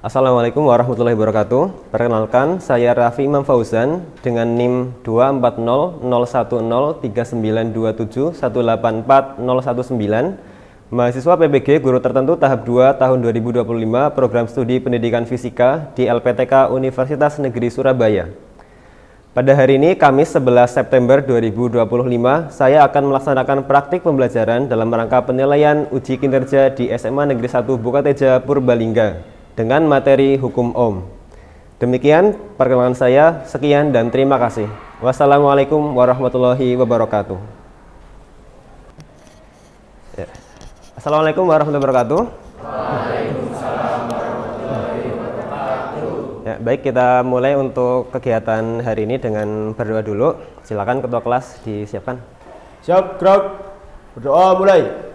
Assalamualaikum warahmatullahi wabarakatuh. Perkenalkan, saya Raffi Imam Fauzan dengan NIM 240013927184019, mahasiswa PPG Guru Tertentu tahap 2 tahun 2025 Program Studi Pendidikan Fisika di LPTK Universitas Negeri Surabaya. Pada hari ini, Kamis 11 September 2025, saya akan melaksanakan praktik pembelajaran dalam rangka penilaian uji kinerja di SMA Negeri 1 Bukateja Purbalingga dengan materi hukum Ohm. Demikian perkenalan saya, sekian dan terima kasih. Wassalamualaikum warahmatullahi wabarakatuh. Ya. Assalamualaikum warahmatullahi wabarakatuh. Waalaikumsalam warahmatullahi wabarakatuh. Ya, baik, kita mulai untuk kegiatan hari ini dengan berdoa dulu. Silakan ketua kelas disiapkan. Siap, gerak. Berdoa mulai.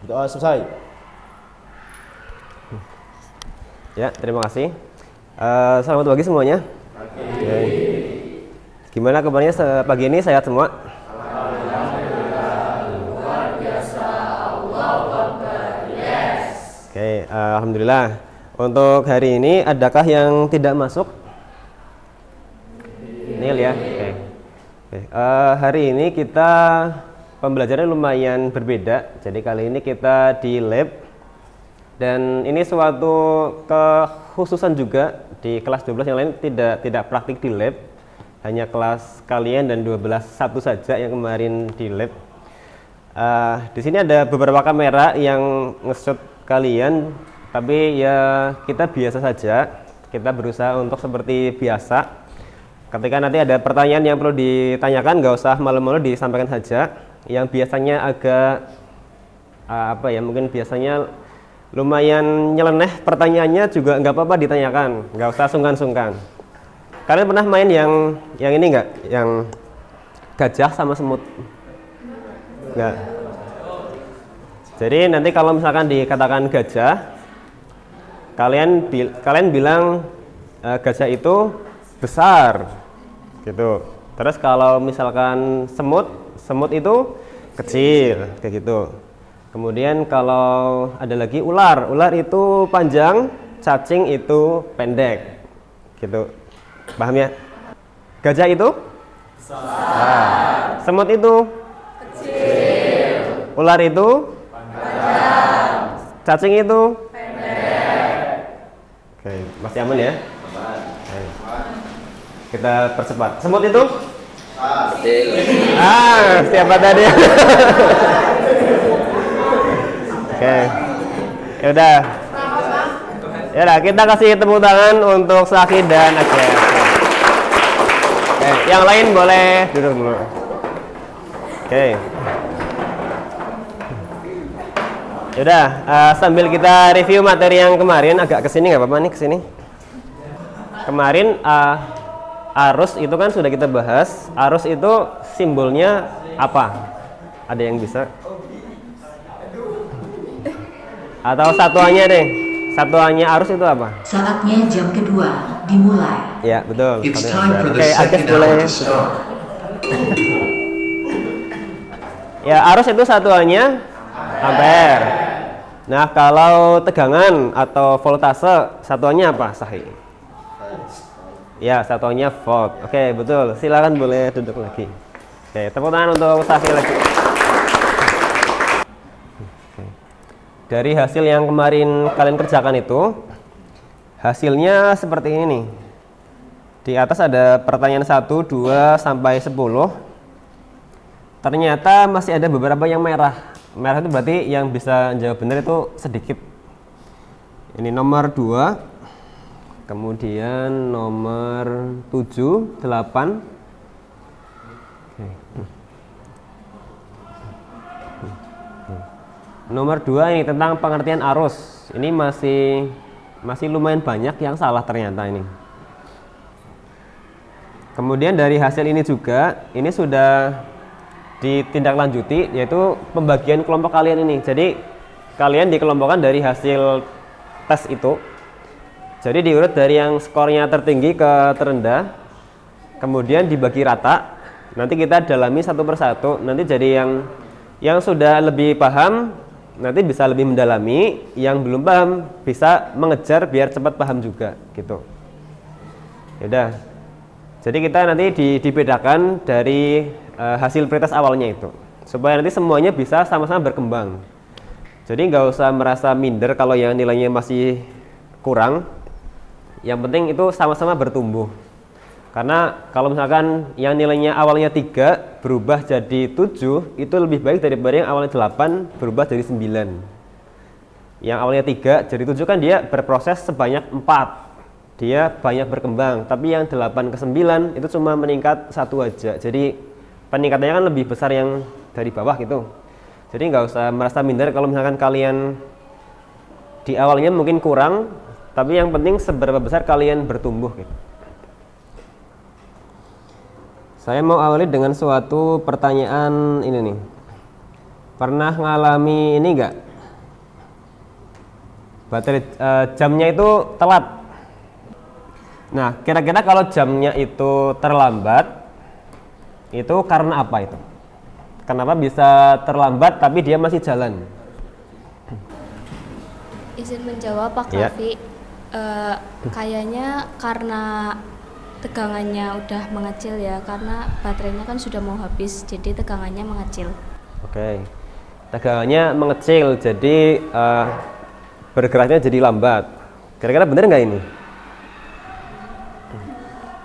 Berdoa selesai. Ya, terima kasih. Selamat pagi semuanya. Oke. Gimana kabarnya pagi ini? Sehat semua? Oke, alhamdulillah. Untuk hari ini adakah yang tidak masuk? Nil ya. Oke. Hari ini kita pembelajaran lumayan berbeda. Jadi kali ini kita di lab dan ini suatu kekhususan juga. Di kelas 12 yang lain tidak praktik di lab. Hanya kelas kalian dan 12 satu saja yang kemarin di lab. Di sini ada beberapa kamera yang nge-shoot kalian, tapi ya kita biasa saja. Kita berusaha untuk seperti biasa. Ketika nanti ada pertanyaan yang perlu ditanyakan, nggak usah malu-malu, disampaikan saja. Yang biasanya agak mungkin biasanya lumayan nyeleneh pertanyaannya juga nggak apa-apa ditanyakan, nggak usah sungkan-sungkan. Kalian pernah main yang ini nggak? Yang gajah sama semut? Nggak. Jadi nanti kalau misalkan dikatakan gajah, kalian bilang gajah itu besar, gitu. Terus kalau misalkan semut itu kecil, kayak gitu. Kemudian kalau ada lagi ular itu panjang, cacing itu pendek, gitu. Paham ya? Gajah itu besar, semut itu kecil, ular itu panjang, cacing itu pendek. Oke, masih aman ya? Oke. Kita percepat. Semut itu kecil. Siapa tadi? Oke. Ya udah, kita kasih tepuk tangan untuk Saki dan Aceh. Yang lain boleh duduk dulu. Oke. Yaudah, sambil kita review materi yang kemarin, agak kesini nggak apa-apa nih, kesini. Kemarin arus itu kan sudah kita bahas. Arus itu simbolnya apa? Ada yang bisa? Atau satuannya deh. Satuannya arus itu apa? Saatnya jam kedua dimulai. Ya, betul. Oke, Agnes boleh. Ya, arus itu satuannya ampere. Nah, kalau tegangan atau voltase satuannya apa, Sahih? Ya, satuannya volt. Oke, betul. Silakan boleh duduk lagi. Oke, tepuk tangan untuk Sahih lagi. Dari hasil yang kemarin kalian kerjakan itu, hasilnya seperti ini nih. Di atas ada pertanyaan 1, 2, sampai 10. Ternyata masih ada beberapa yang merah. Merah itu berarti yang bisa jawab benar itu sedikit. Ini nomor 2, kemudian nomor 7, 8. Nomor 2 ini tentang pengertian arus. Ini masih lumayan banyak yang salah ternyata ini. Kemudian dari hasil ini juga, ini sudah ditindaklanjuti, yaitu pembagian kelompok kalian ini. Jadi kalian dikelompokkan dari hasil tes itu. Jadi diurut dari yang skornya tertinggi ke terendah, kemudian dibagi rata. Nanti kita dalami satu persatu. Nanti jadi yang sudah lebih paham nanti bisa lebih mendalami, yang belum paham bisa mengejar biar cepat paham juga, gitu. Yaudah. Jadi kita nanti dibedakan dari hasil pretest awalnya itu, supaya nanti semuanya bisa sama-sama berkembang. Jadi nggak usah merasa minder kalau yang nilainya masih kurang. Yang penting itu sama-sama bertumbuh. Karena kalau misalkan yang nilainya awalnya 3 berubah jadi 7, itu lebih baik daripada yang awalnya 8 berubah jadi 9. Yang awalnya 3 jadi 7 kan dia berproses sebanyak 4. Dia banyak berkembang, tapi yang 8 ke 9 itu cuma meningkat 1 aja. Jadi peningkatannya kan lebih besar yang dari bawah gitu. Jadi nggak usah merasa minder kalau misalkan kalian di awalnya mungkin kurang, tapi yang penting seberapa besar kalian bertumbuh gitu. Saya mau awali dengan suatu pertanyaan ini nih. Pernah ngalami ini enggak? Baterai jamnya itu telat. Nah, kira-kira kalau jamnya itu terlambat, itu karena apa itu? Kenapa bisa terlambat tapi dia masih jalan? Izin menjawab Pak Iya. Raffi. Kayaknya karena tegangannya udah mengecil ya, karena baterainya kan sudah mau habis, jadi tegangannya mengecil. Oke, tegangannya mengecil, jadi bergeraknya jadi lambat. Kira-kira benar nggak ini?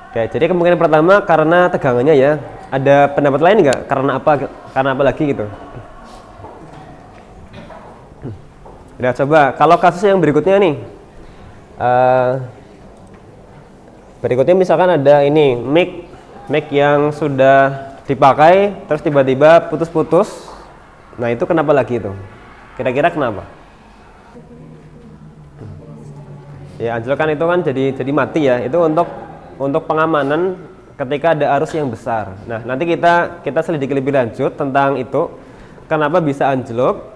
Oke, jadi kemungkinan pertama karena tegangannya ya. Ada pendapat lain nggak? Karena apa? Karena apa lagi gitu? Udah coba. Kalau kasus yang berikutnya nih, berikutnya misalkan ada ini mic yang sudah dipakai, terus tiba-tiba putus-putus. Nah itu kenapa lagi itu? Kira-kira kenapa? Ya anjlok itu kan jadi mati ya. Itu untuk pengamanan ketika ada arus yang besar. Nah, nanti kita selidiki lebih lanjut tentang itu. Kenapa bisa anjlok?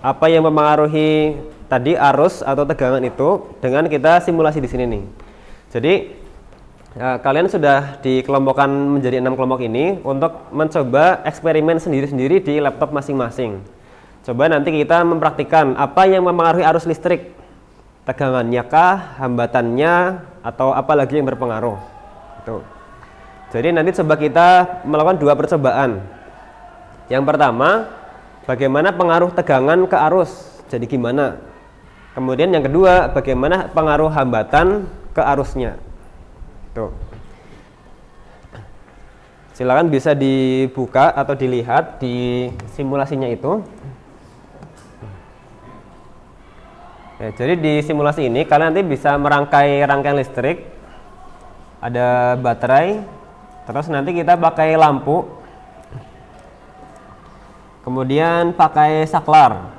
Apa yang mempengaruhi tadi arus atau tegangan itu dengan kita simulasi di sini nih. Jadi kalian sudah dikelompokkan menjadi 6 kelompok ini untuk mencoba eksperimen sendiri-sendiri di laptop masing-masing. Coba nanti kita mempraktikkan apa yang mempengaruhi arus listrik. Tegangannya kah, hambatannya, atau apa lagi yang berpengaruh. Itu. Jadi nanti coba kita melakukan 2 percobaan. Yang pertama, bagaimana pengaruh tegangan ke arus, jadi gimana. Kemudian yang kedua, bagaimana pengaruh hambatan ke arusnya. Tuh. Silakan bisa dibuka atau dilihat di simulasinya itu. Ya, jadi di simulasi ini kalian nanti bisa merangkai rangkaian listrik, ada baterai, terus nanti kita pakai lampu, kemudian pakai saklar.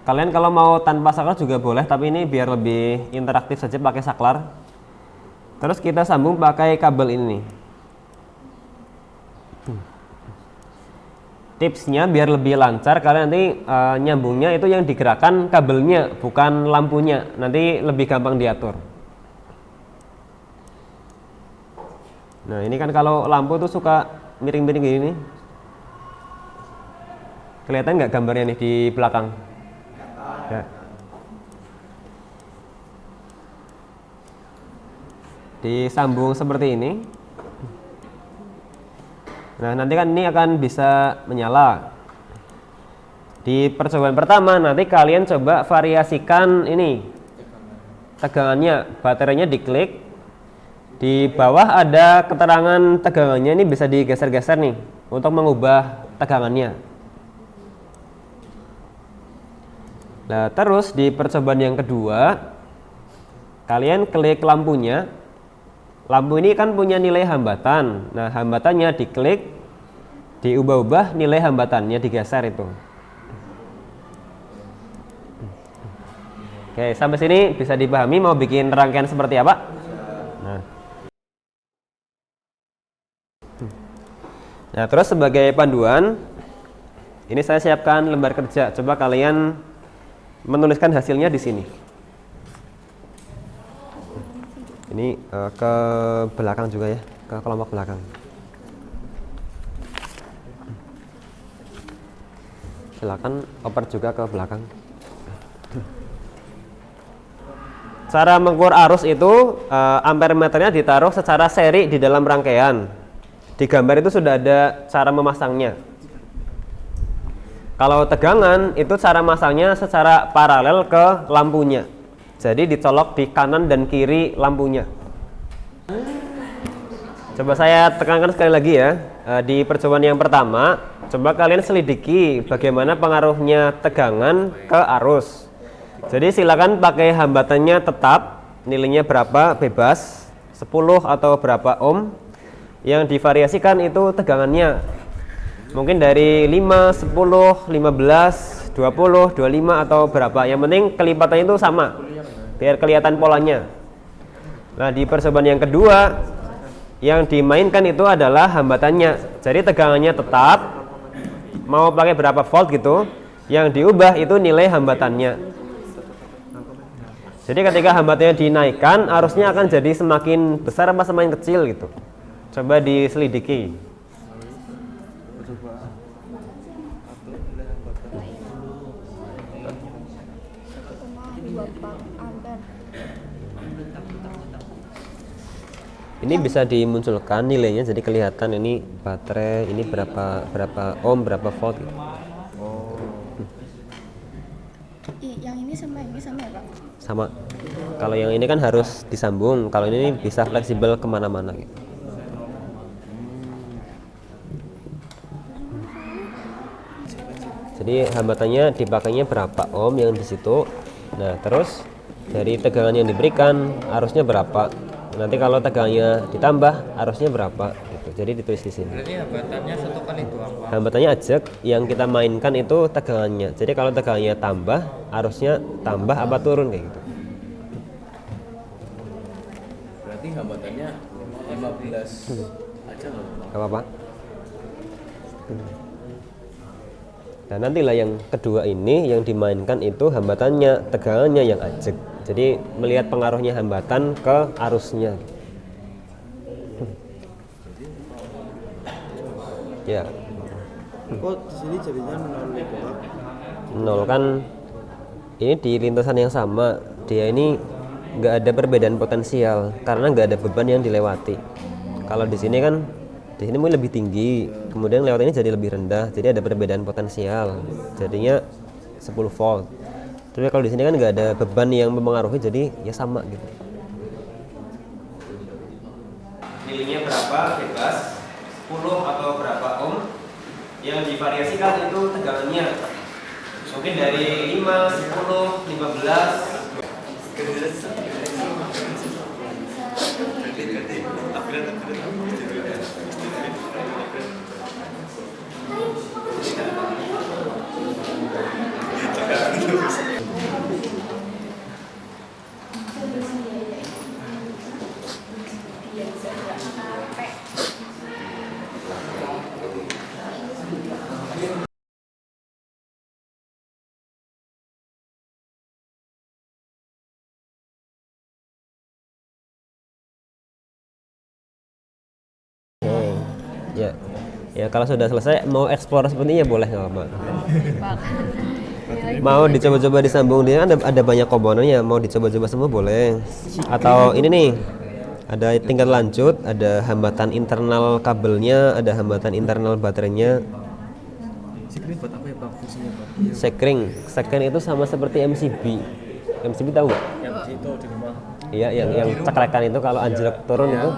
Kalian kalau mau tanpa saklar juga boleh, tapi ini biar lebih interaktif saja pakai saklar. Terus kita sambung pakai kabel ini nih. Tipsnya biar lebih lancar, kalian nanti nyambungnya itu yang digerakkan kabelnya, bukan lampunya. Nanti lebih gampang diatur. Nah ini kan kalau lampu tuh suka miring-miring gini. Kelihatan nggak gambarnya nih di belakang? Ya. Disambung seperti ini. Nah nanti kan ini akan bisa menyala. Di percobaan pertama nanti kalian coba variasikan ini tegangannya, baterainya diklik. Di bawah ada keterangan tegangannya, ini bisa digeser-geser nih untuk mengubah tegangannya. Nah terus di percobaan yang kedua kalian klik lampunya. Lampu ini kan punya nilai hambatan. Nah, hambatannya diklik, diubah-ubah nilai hambatannya, digeser itu. Oke, sampai sini bisa dipahami. Mau bikin rangkaian seperti apa? Nah. Nah, terus sebagai panduan, ini saya siapkan lembar kerja. Coba kalian menuliskan hasilnya di sini. Ini ke belakang juga ya, ke kelompok belakang. Silakan oper juga ke belakang. Cara mengukur arus itu ampere meternya ditaruh secara seri di dalam rangkaian. Di gambar itu sudah ada cara memasangnya. Kalau tegangan itu cara masangnya secara paralel ke lampunya. Jadi dicolok di kanan dan kiri lampunya. Coba saya tekankan sekali lagi ya. Di percobaan yang pertama, coba kalian selidiki bagaimana pengaruhnya tegangan ke arus. Jadi silakan pakai hambatannya tetap, nilainya berapa bebas, 10 atau berapa ohm. Yang divariasikan itu tegangannya mungkin dari 5, 10, 15, 20, 25 atau berapa. Yang penting kelipatannya itu sama biar kelihatan polanya. Nah, di percobaan yang kedua yang dimainkan itu adalah hambatannya. Jadi tegangannya tetap, mau pakai berapa volt gitu, yang diubah itu nilai hambatannya. Jadi ketika hambatannya dinaikkan, arusnya akan jadi semakin besar apa semakin kecil gitu. Coba diselidiki. Ini bisa dimunculkan nilainya, jadi kelihatan ini baterai ini berapa ohm, berapa volt gitu. Yang ini sama ya Pak? Sama. Kalau yang ini kan harus disambung, kalau ini bisa fleksibel kemana-mana gitu. Jadi hambatannya dipakainya berapa ohm yang di situ. Nah, terus dari tegangan yang diberikan arusnya berapa. Nanti kalau tegangannya ditambah arusnya berapa gitu. Jadi ditulis di sini. Berarti hambatannya 1 kali doang, Pak. Hambatannya ajak, yang kita mainkan itu tegangannya. Jadi kalau tegangannya tambah, arusnya tambah apa turun kayak gitu. Berarti hambatannya 15 aja nggak apa-apa. Gak apa-apa. Nah, nantilah yang kedua ini yang dimainkan itu hambatannya, tegangannya yang ajak. Jadi melihat pengaruhnya hambatan ke arusnya. Ya. Kok di sini jadinya 0 gitu Pak? 0 kan ini di lintasan yang sama. Dia ini nggak ada perbedaan potensial karena nggak ada beban yang dilewati. Kalau di sini kan, di sini mungkin lebih tinggi, kemudian lewat ini jadi lebih rendah, jadi ada perbedaan potensial, jadinya 10 volt. Tapi kalau di sini kan nggak ada beban yang mempengaruhi, jadi ya sama gitu. Nilainya berapa bebas, 10 atau berapa ohm, yang divariasikan itu tegangannya mungkin dari 5, 10, 15. Ya, ya kalau sudah selesai mau eksplor seperti ini ya boleh, nggak apa-apa. Mau dicoba-coba disambung, dia ada banyak komponennya, mau dicoba-coba semua boleh. Atau ini nih, ada tingkat lanjut, ada hambatan internal kabelnya, ada hambatan internal baterainya. Sekring buat apa ya Pak fungsinya Pak? Sekring itu sama seperti MCB. MCB tahu nggak? Yang di situ di rumah. Iya, yang cekrekan itu kalau anjlok turun itu.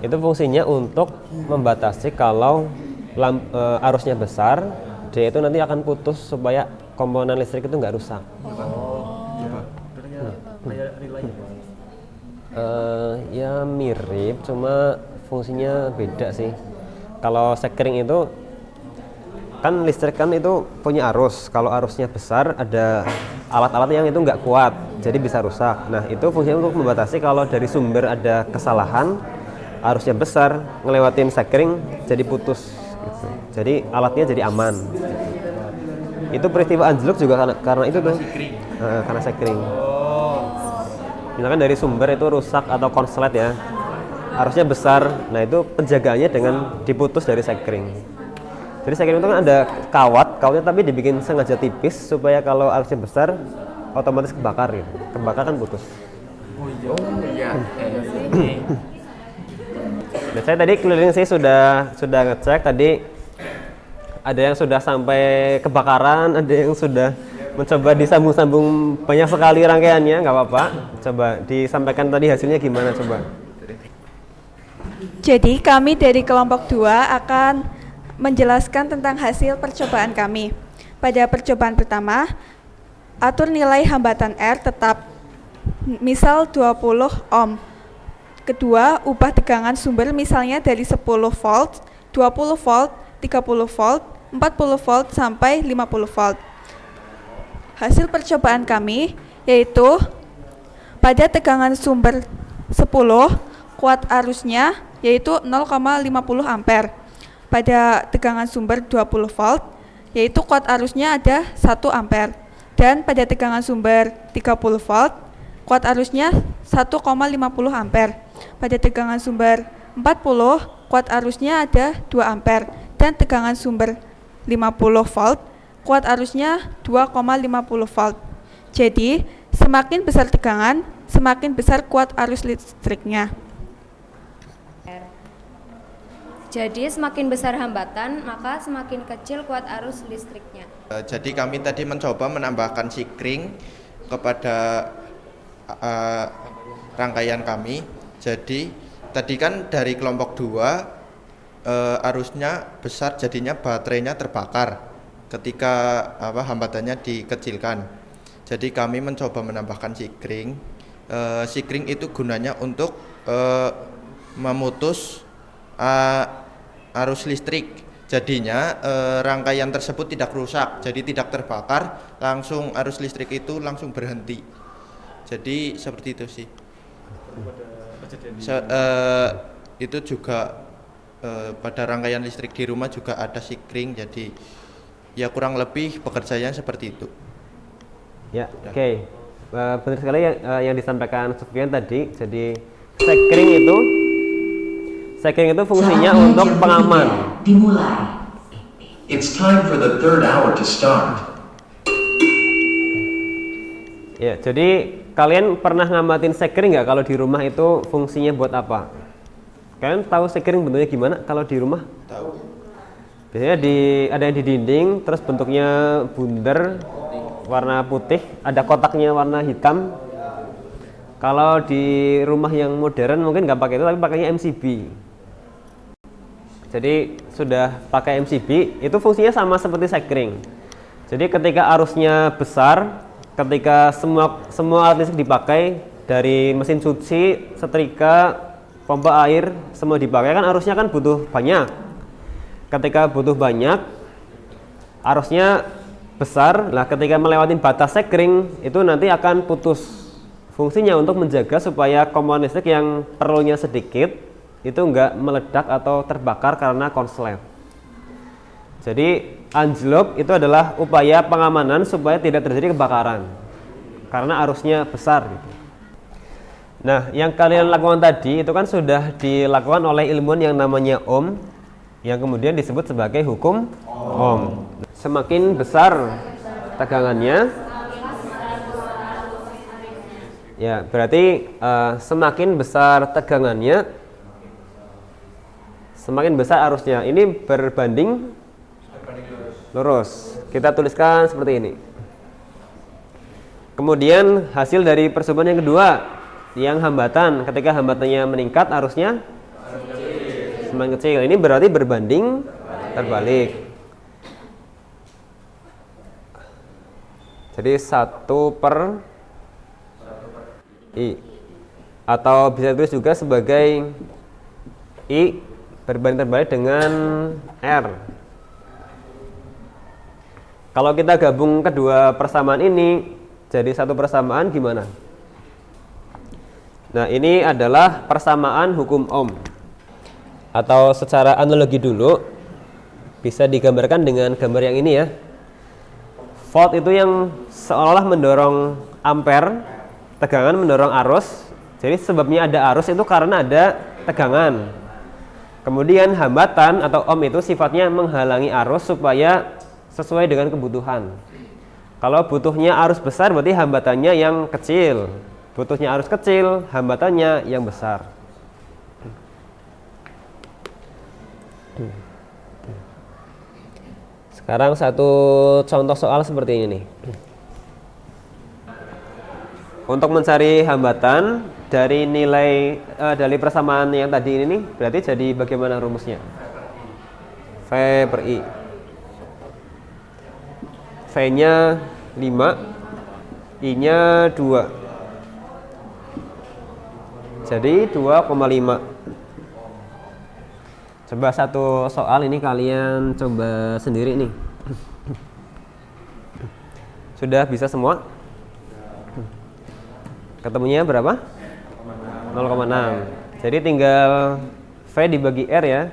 Itu fungsinya untuk membatasi kalau arusnya besar, dia itu nanti akan putus supaya komponen listrik itu nggak rusak. Kayak relay ya Pak? Ya mirip, cuma fungsinya beda sih. Kalau sekring itu kan listrik kan itu punya arus. Kalau arusnya besar ada alat-alat yang itu nggak kuat, jadi bisa rusak. Nah itu fungsinya untuk membatasi kalau dari sumber ada kesalahan, arusnya besar, ngelewatin sekring jadi putus gitu. Jadi alatnya jadi aman. Itu peristiwa anjlok juga karena itu tuh. Karena sekring. Misalkan dari sumber itu rusak atau konslet ya, arusnya besar. Nah itu penjagaannya dengan diputus dari sekring. Jadi sekring itu kan ada kawatnya tapi dibikin sengaja tipis supaya kalau arusnya besar otomatis kebakar gitu. Kebakar kan putus. Nah, saya tadi keliling sih sudah ngecek tadi, ada yang sudah sampai kebakaran, ada yang sudah mencoba disambung-sambung banyak sekali rangkaiannya, nggak apa-apa. Coba disampaikan tadi hasilnya gimana coba. Jadi kami dari kelompok 2 akan menjelaskan tentang hasil percobaan kami. Pada percobaan pertama, atur nilai hambatan R tetap, misal 20 ohm. Kedua, ubah tegangan sumber misalnya dari 10 volt, 20 volt, 30 volt, 40 volt, sampai 50 volt. Hasil percobaan kami yaitu pada tegangan sumber 10, kuat arusnya yaitu 0,50 ampere. Pada tegangan sumber 20 volt, yaitu kuat arusnya ada 1 ampere. Dan pada tegangan sumber 30 volt, kuat arusnya 1,50 ampere. Pada tegangan sumber 40, kuat arusnya ada 2 ampere. Dan tegangan sumber 50 volt, kuat arusnya 2,50 volt. Jadi, semakin besar tegangan, semakin besar kuat arus listriknya. Jadi semakin besar hambatan, maka semakin kecil kuat arus listriknya. Jadi kami tadi mencoba menambahkan sikring kepada rangkaian kami. Jadi tadi kan dari kelompok 2 arusnya besar, jadinya baterainya terbakar ketika hambatannya dikecilkan. Jadi kami mencoba menambahkan sikring. Sikring itu gunanya untuk memutus arus listrik. Jadinya rangkaian tersebut tidak rusak, jadi tidak terbakar, langsung arus listrik itu langsung berhenti. Jadi seperti itu sih. Itu juga pada rangkaian listrik di rumah juga ada sikring, jadi ya kurang lebih pekerjaannya seperti itu. Ya, oke. Benar sekali yang disampaikan Sufyan tadi. Jadi sekring itu fungsinya untuk pengaman. Dimulai. It's time for the third hour to start. Ya, jadi kalian pernah ngamatin sekring nggak kalau di rumah itu fungsinya buat apa? Kalian tahu sekring bentuknya gimana kalau di rumah? Tahu. Biasanya ada yang di dinding, terus bentuknya bundar, warna putih, ada kotaknya warna hitam. Kalau di rumah yang modern mungkin nggak pakai itu, tapi pakainya MCB. Jadi sudah pakai MCB, itu fungsinya sama seperti sekring. Jadi ketika arusnya besar, ketika semua alat listrik dipakai, dari mesin cuci, setrika, pompa air, semua dipakai, kan arusnya kan butuh banyak. Ketika butuh banyak, arusnya besar, nah ketika melewati batas sekring, itu nanti akan putus. Fungsinya untuk menjaga supaya komponen listrik yang perlunya sedikit, itu enggak meledak atau terbakar karena konslet. Jadi anjlok itu adalah upaya pengamanan supaya tidak terjadi kebakaran karena arusnya besar gitu. Nah, yang kalian lakukan tadi itu kan sudah dilakukan oleh ilmuwan yang namanya Ohm, yang kemudian disebut sebagai hukum Ohm. Semakin besar tegangannya, ya berarti semakin besar tegangannya, semakin besar arusnya. Ini berbanding lurus. Kita tuliskan seperti ini. Kemudian hasil dari percobaan yang kedua, yang hambatan. Ketika hambatannya meningkat, arusnya semakin kecil. Ini berarti berbanding terbalik. Jadi 1/I, atau bisa ditulis juga sebagai I berbanding terbalik dengan R. Kalau kita gabung kedua persamaan ini jadi satu persamaan gimana? Nah, ini adalah persamaan hukum Ohm. atau secara analogi dulu bisa digambarkan dengan gambar yang ini ya. Volt itu yang seolah mendorong ampere, tegangan mendorong arus. Jadi sebabnya ada arus itu karena ada tegangan. Kemudian hambatan atau ohm itu sifatnya menghalangi arus supaya sesuai dengan kebutuhan. Kalau butuhnya arus besar berarti hambatannya yang kecil. Butuhnya arus kecil, hambatannya yang besar. Sekarang satu contoh soal seperti ini nih. Untuk mencari hambatan dari nilai dari persamaan yang tadi ini nih, berarti jadi bagaimana rumusnya? V per I. V-nya 5, I-nya 2. Jadi 2,5. Coba satu soal ini kalian coba sendiri nih. Sudah bisa semua? Ketemunya berapa? 0,6. Jadi tinggal V dibagi R ya.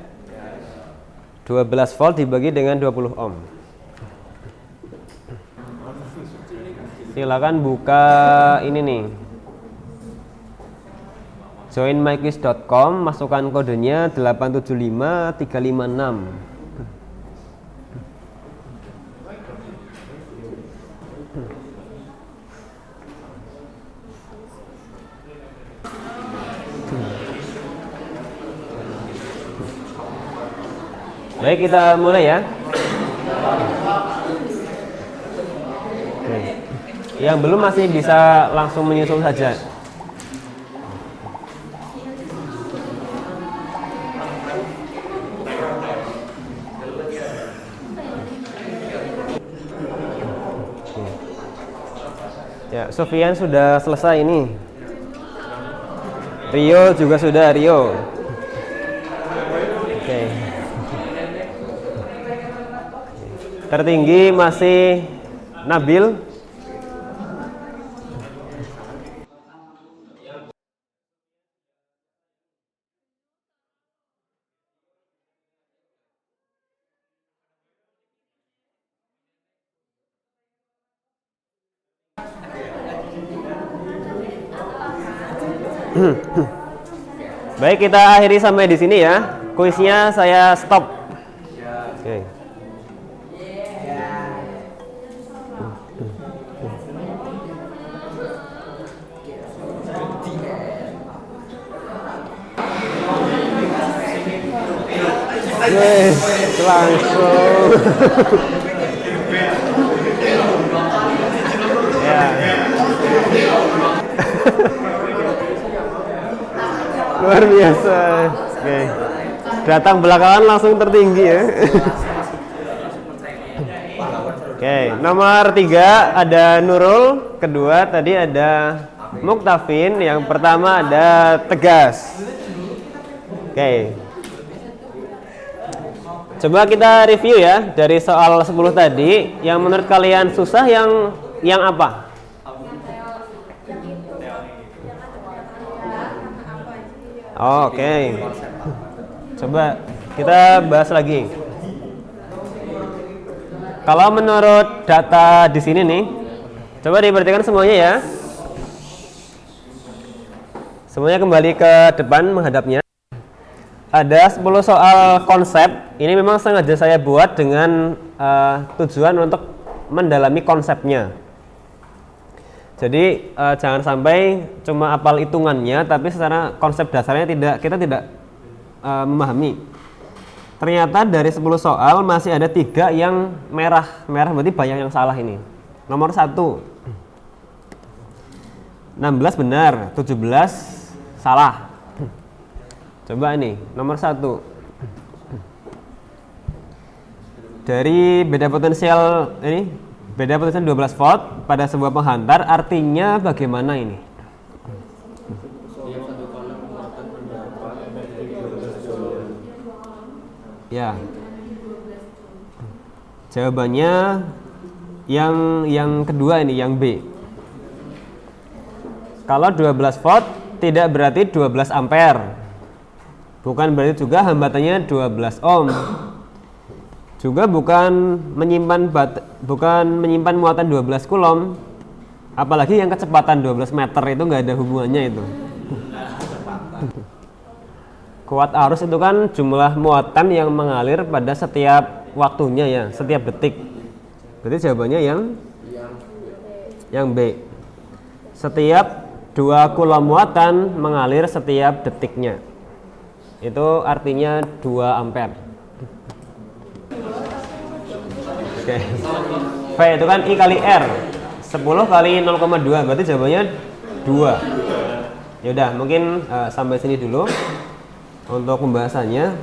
12 volt dibagi dengan 20 ohm. Silakan buka ini nih. joinmyquiz.com, masukkan kodenya 875356. Baik, kita mulai ya. Oke. Yang belum masih bisa langsung menyusul saja. Ya, Sofian sudah selesai ini. Rio juga sudah, Rio. Oke. Tertinggi masih Nabil. Baik, kita akhiri sampai di sini ya. Kuisnya saya stop. Oke. Yes, langsung. Ya. Luar biasa. Oke. Datang belakangan langsung tertinggi ya. Oke, nomor 3 ada Nurul, kedua tadi ada Muktafin, yang pertama ada Tegas. Oke. Coba kita review ya dari soal 10 tadi, yang menurut kalian susah yang apa? Oke. Coba kita bahas lagi. Kalau menurut data di sini nih, coba diperhatikan semuanya ya. Semuanya kembali ke depan menghadapnya. Ada 10 soal konsep. Ini memang sengaja saya buat dengan tujuan untuk mendalami konsepnya. Jadi jangan sampai cuma apal hitungannya, tapi secara konsep dasarnya kita tidak memahami. Ternyata dari 10 soal masih ada 3 yang merah. Merah berarti banyak yang salah ini. Nomor 1, 16 benar, 17 salah. Coba ini, nomor 1. Dari beda potensial ini, beda potensial 12 volt pada sebuah penghantar, artinya bagaimana ini? Ya. Jawabannya yang kedua ini, yang B. Kalau 12 volt tidak berarti 12 ampere. Bukan berarti juga hambatannya 12 ohm. Juga bukan menyimpan muatan 12 coulomb. Apalagi yang kecepatan 12 meter itu nggak ada hubungannya itu. Kuat arus itu kan jumlah muatan yang mengalir pada setiap waktunya ya, setiap detik. Berarti jawabannya yang B. Setiap 2 coulomb muatan mengalir setiap detiknya. Itu artinya 2 ampere. Oke. V itu kan I kali R. 10 kali 0,2 berarti jawabannya 2. Ya udah, mungkin sampai sini dulu untuk pembahasannya.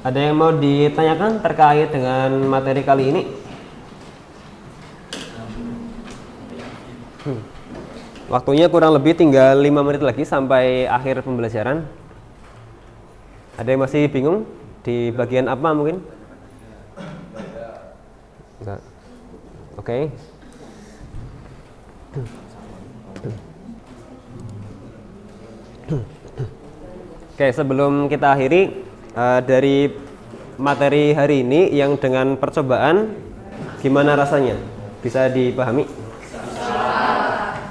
Ada yang mau ditanyakan terkait dengan materi kali ini? Waktunya kurang lebih tinggal 5 menit lagi sampai akhir pembelajaran. Ada yang masih bingung di bagian apa mungkin? Enggak. Oke. Oke, sebelum kita akhiri dari materi hari ini yang dengan percobaan, gimana rasanya? Bisa dipahami?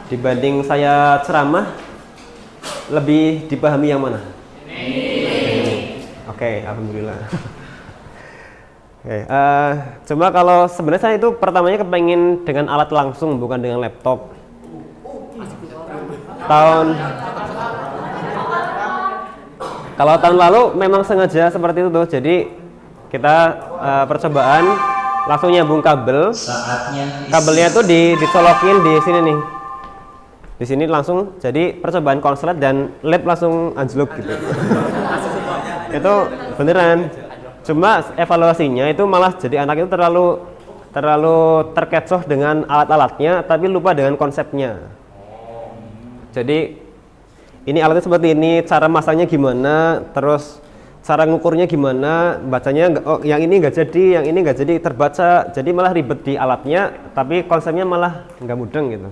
Dibanding saya ceramah, lebih dipahami yang mana? Oke, alhamdulillah. Oke, cuma kalau sebenarnya saya itu pertamanya kepengen dengan alat langsung, bukan dengan laptop. Kalau tahun lalu memang sengaja seperti itu tuh, jadi kita percobaan langsung nyambung kabel. Kabelnya tuh dicolokin di sini nih. Di sini langsung, jadi percobaan konslet dan led langsung anjlok gitu. Itu beneran. Cuma evaluasinya itu malah jadi anak itu terlalu terkecoh dengan alat-alatnya, tapi lupa dengan konsepnya. Jadi ini alatnya seperti ini, cara masangnya gimana, terus cara ngukurnya gimana, bacanya yang ini nggak jadi, yang ini nggak jadi terbaca, jadi malah ribet di alatnya, tapi konsepnya malah nggak mudeng gitu.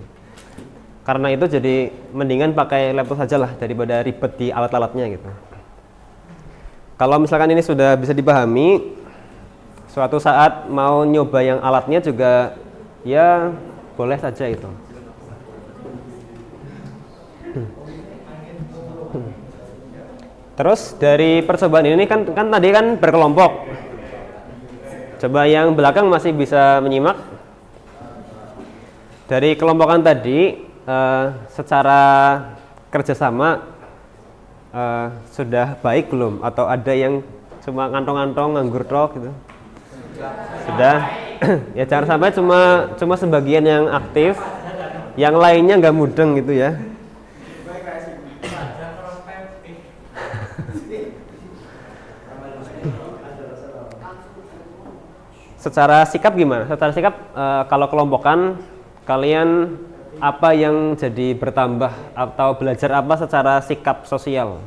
Karena itu jadi mendingan pakai laptop saja lah daripada ribet di alat-alatnya gitu. Kalau misalkan ini sudah bisa dipahami, suatu saat mau nyoba yang alatnya juga ya boleh saja itu. Terus dari percobaan ini kan tadi kan berkelompok. Coba yang belakang masih bisa menyimak. Dari kelompokan tadi secara kerjasama sudah baik belum? Atau ada yang cuma ngantong-ngantong nganggur tok gitu? Sudah. Ya jangan sampai cuma sebagian yang aktif, yang lainnya nggak mudeng gitu ya. Secara sikap gimana? Secara sikap kalau kelompokan kalian apa yang jadi bertambah atau belajar apa secara sikap sosial?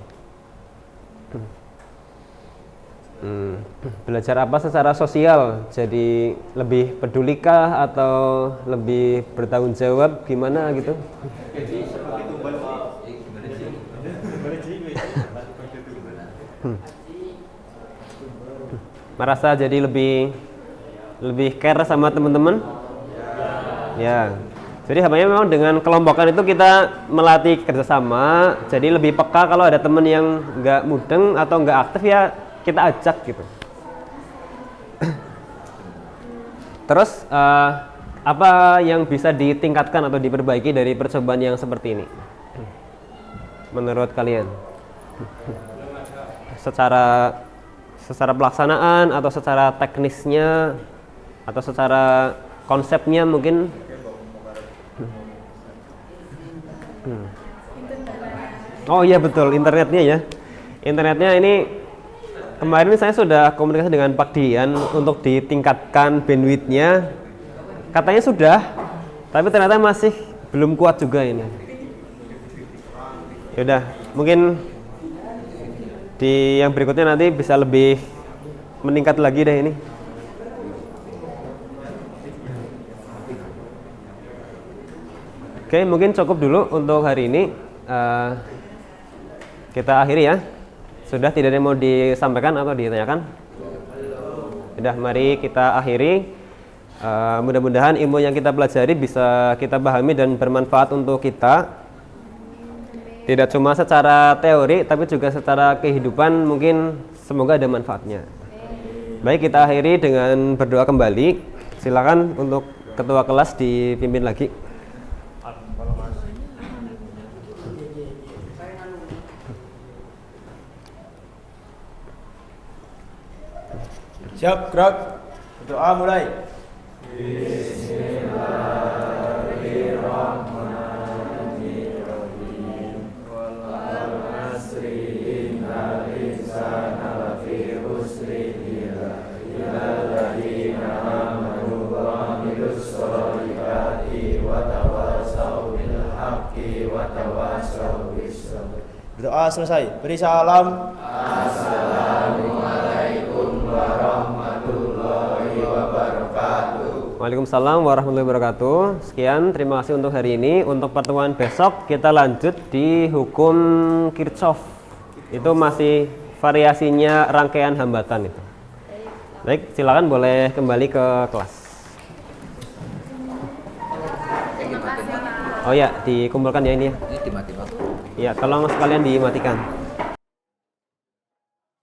Belajar apa secara sosial? Jadi lebih pedulikah atau lebih bertanggung jawab gimana gitu? Merasa jadi lebih care sama teman-teman? Ya. Jadi sebenarnya memang dengan kelompokan itu kita melatih kerjasama, jadi lebih peka kalau ada teman yang nggak mudeng atau nggak aktif ya kita ajak gitu. Terus apa yang bisa ditingkatkan atau diperbaiki dari percobaan yang seperti ini? Menurut kalian? Secara pelaksanaan atau secara teknisnya atau secara konsepnya mungkin? Oh iya betul, internetnya ya. Internetnya ini kemarin saya sudah komunikasi dengan Pak Dian untuk ditingkatkan bandwidth-nya. Katanya sudah, tapi ternyata masih belum kuat juga ini. Yaudah, mungkin di yang berikutnya nanti bisa lebih meningkat lagi deh ini. Oke, mungkin cukup dulu untuk hari ini. Kita akhiri ya. Sudah, tidak ada yang mau disampaikan atau ditanyakan? Sudah, mari kita akhiri. Mudah-mudahan ilmu yang kita pelajari bisa kita pahami dan bermanfaat untuk kita. Tidak cuma secara teori, tapi juga secara kehidupan mungkin semoga ada manfaatnya. Baik, kita akhiri dengan berdoa kembali. Silakan untuk ketua kelas dipimpin lagi. Siap, gerak. Doa mulai. Berdoa selesai. Beri salam. Waalaikumsalam warahmatullahi wabarakatuh. Sekian, terima kasih untuk hari ini. Untuk pertemuan besok kita lanjut di hukum Kirchhoff. Itu masih variasinya rangkaian hambatan itu. Baik, silakan boleh kembali ke kelas. Oh ya, dikumpulkan ya ini ya. Ini dimatikan. Ya, tolong sekalian dimatikan.